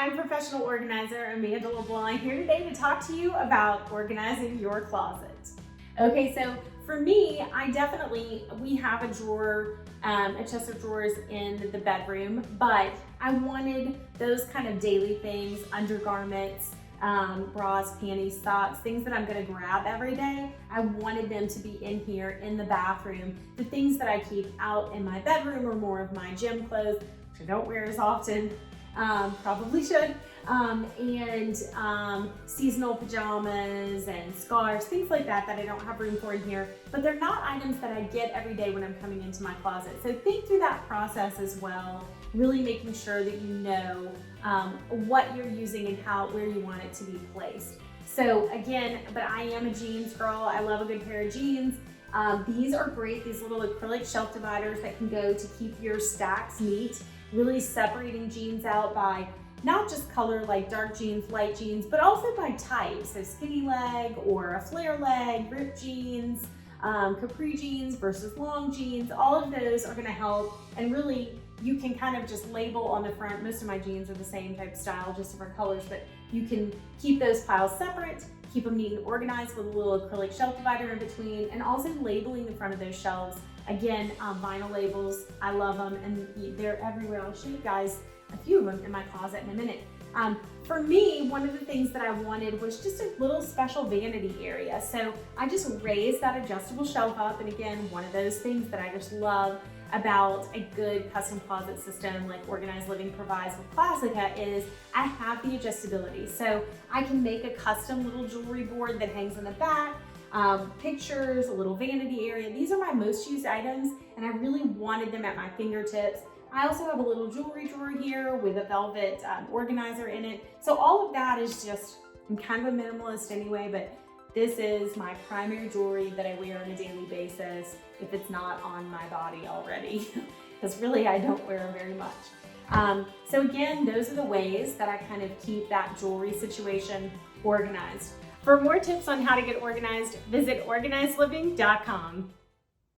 I'm professional organizer Amanda Leblanc here today to talk to you about organizing your closet. Okay, so for me, we have a drawer, a chest of drawers in the bedroom, but I wanted those kind of daily things, undergarments, bras, panties, socks, things that I'm gonna grab every day. I wanted them to be in here in the bathroom. The things that I keep out in my bedroom are more of my gym clothes, which I don't wear as often, probably should, and seasonal pajamas and scarves, things like that I don't have room for in here, but they're not items that I get every day when I'm coming into my closet. So think through that process as well, really making sure that you know what you're using and where you want it to be placed. So again, but I am a jeans girl. I love a good pair of jeans. These are great, these little acrylic shelf dividers that can go to keep your stacks neat, really separating jeans out by not just color like dark jeans, light jeans, but also by type. So skinny leg or a flare leg, ripped jeans, capri jeans versus long jeans, all of those are gonna help. And really, you can kind of just label on the front. Most of my jeans are the same type of style, just different colors, but you can keep those piles separate, keep them neat and organized with a little acrylic shelf divider in between, and also labeling the front of those shelves. Again, vinyl labels, I love them, and they're everywhere. I'll show you guys a few of them in my closet in a minute. For me, one of the things that I wanted was just a little special vanity area. So I just raised that adjustable shelf up, and again, one of those things that I just love about a good custom closet system like Organized Living provides with Classica is I have the adjustability. So I can make a custom little jewelry board that hangs in the back, pictures, a little vanity area. These are my most used items, and I really wanted them at my fingertips. I also have a little jewelry drawer here with a velvet organizer in it. So all of that is just, I'm kind of a minimalist anyway, but this is my primary jewelry that I wear on a daily basis if it's not on my body already, because really I don't wear very much. So again, those are the ways that I kind of keep that jewelry situation organized. For more tips on how to get organized, visit organizedliving.com.